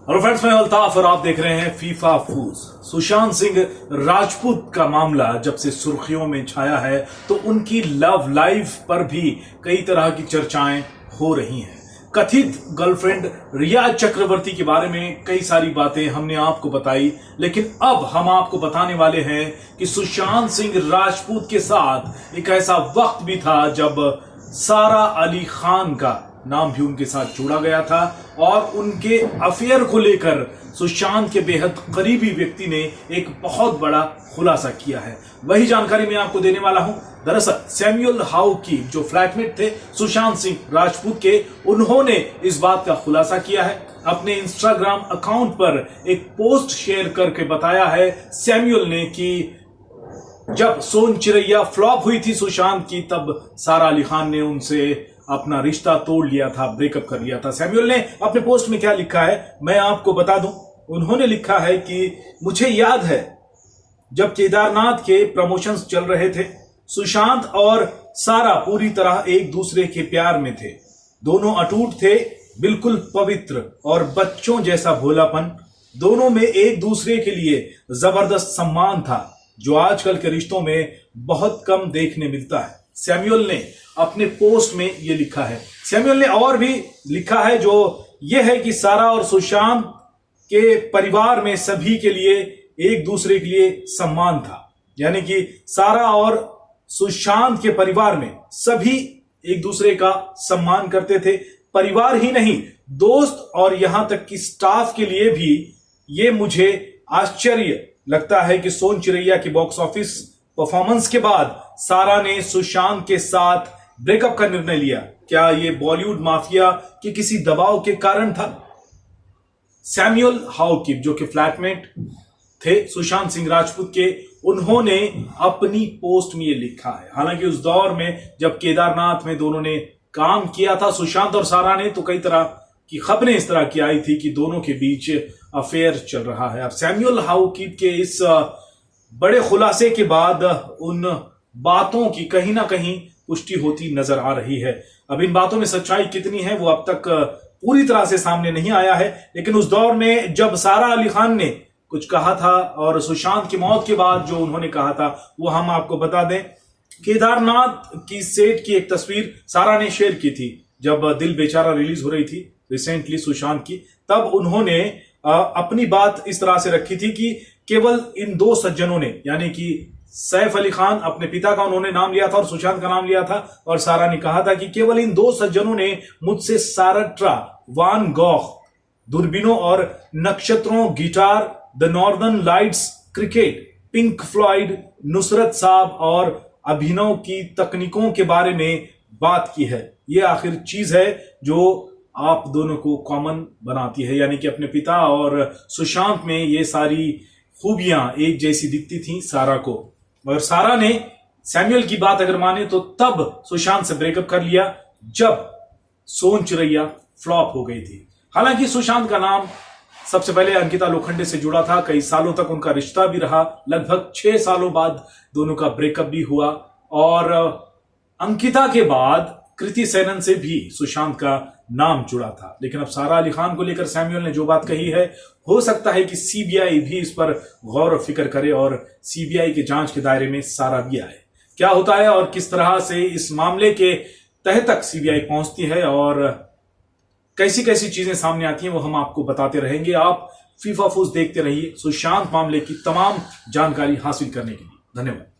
Hello friends, मैं अल्ताफ और आप देख रहे हैं फीफा फूज। सुशांत सिंह राजपूत का मामला जब से सुर्खियों में छाया है तो उनकी लव लाइफ पर भी कई तरह की चर्चाएं हो रही हैं। कथित गर्लफ्रेंड रिया चक्रवर्ती के बारे में कई सारी बातें हमने आपको बताई, लेकिन अब हम आपको बताने वाले हैं कि सुशांत सिंह राजपूत के साथ एक ऐसा वक्त भी था जब सारा अली खान का नाम भी उनके साथ जोड़ा गया था और उनके अफेयर को लेकर सुशांत के बेहद करीबी व्यक्ति ने एक बहुत बड़ा खुलासा किया है। वही जानकारी मैं आपको देने वाला हूं। दरअसल सैमुअल हाउ की जो फ्लैटमेट थे सुशांत सिंह राजपूत के, उन्होंने इस बात का खुलासा किया है। अपने इंस्टाग्राम अकाउंट पर एक पोस्ट शेयर करके बताया है सैमुअल ने कि जब सोन चिरैया फ्लॉप हुई थी सुशांत की, तब सारा अली खान ने उनसे अपना रिश्ता तोड़ लिया था, ब्रेकअप कर लिया था। सैमुअल ने अपने पोस्ट में क्या लिखा है मैं आपको बता दूं। उन्होंने लिखा है कि मुझे याद है जब केदारनाथ के प्रमोशंस चल रहे थे, सुशांत और सारा पूरी तरह एक दूसरे के प्यार में थे। दोनों अटूट थे, बिल्कुल पवित्र और बच्चों जैसा भोलापन। दोनों में एक दूसरे के लिए जबरदस्त सम्मान था, जो आजकल के रिश्तों में बहुत कम देखने मिलता है। सैमुअल ने अपने पोस्ट में यह लिखा है। सैमुअल ने और भी लिखा है, जो यह है कि सारा और सुशांत के परिवार में सभी के लिए एक दूसरे के लिए सम्मान था। यानी कि सारा और सुशांत के परिवार में सभी एक दूसरे का सम्मान करते थे। परिवार ही नहीं, दोस्त और यहां तक कि स्टाफ के लिए भी। ये मुझे आश्चर्य लगता है कि सोन चिरैया की बॉक्स ऑफिस परफॉर्मेंस के बाद सारा ने सुशांत के साथ ब्रेकअप का निर्णय लिया। क्या यह बॉलीवुड माफिया के किसी दबाव के कारण था? सैमुअल हाउकिप, जो कि फ्लैटमेट थे सुशांत सिंह राजपूत के, उन्होंने अपनी पोस्ट में यह लिखा है। हालांकि उस दौर में जब केदारनाथ में दोनों ने काम किया था, सुशांत और सारा ने, तो कई तरह की खबरें इस तरह की आई थी कि दोनों के बीच अफेयर चल रहा है। अब सैमुअल हाउकिप के इस बड़े खुलासे के बाद उन बातों की कहीं ना कहीं पुष्टि होती नजर आ रही है। अब इन बातों में सच्चाई कितनी है वो अब तक पूरी तरह से सामने नहीं आया है, लेकिन उस दौर में जब सारा अली खान ने कुछ कहा था और सुशांत की मौत के बाद जो उन्होंने कहा था वो हम आपको बता दें। केदारनाथ की सेट की एक तस्वीर सारा ने शेयर की थी जब दिल बेचारा रिलीज हो रही थी रिसेंटली सुशांत की। तब उन्होंने अपनी बात इस तरह से रखी थी कि केवल इन दो सज्जनों ने, यानी कि सैफ अली खान अपने पिता का उन्होंने नाम लिया था और सुशांत का नाम लिया था, और सारा ने कहा था कि केवल इन दो सज्जनों ने मुझसे सारट्रा, वान गॉग, दूरबीनों और नक्षत्रों, guitar, the northern lights, cricket, pink Floyd, Nusrat साहब और अभिनव की तकनीकों के बारे में बात की है। यह आखिर चीज है जो आप दोनों को कॉमन बनाती है, यानी कि अपने पिता और सुशांत में ये सारी खूबियां एक जैसी दिखती थी सारा को। और सारा ने सैमुअल की बात अगर माने तो तब सुशांत से ब्रेकअप कर लिया जब सोन चिरैया फ्लॉप हो गई थी। हालांकि सुशांत का नाम सबसे पहले अंकिता लोखंडे से जुड़ा था। कई सालों तक उनका रिश्ता भी रहा, लगभग 6 सालों बाद दोनों का ब्रेकअप भी हुआ। और अंकिता के बाद कृति सेनन से भी सुशांत का नाम जुड़ा था। लेकिन अब सारा अली खान को लेकर सैमुअल ने जो बात कही है, हो सकता है कि सीबीआई भी इस पर गौर और फिक्र करे और सीबीआई के जांच के दायरे में सारा भी आए। क्या होता है और किस तरह से इस मामले के तह तक सीबीआई पहुंचती है और कैसी कैसी चीजें सामने आती हैं, वो हम आपको बताते रहेंगे। आप फीफा फूज देखते रहिए सुशांत मामले की तमाम जानकारी हासिल करने के लिए। धन्यवाद।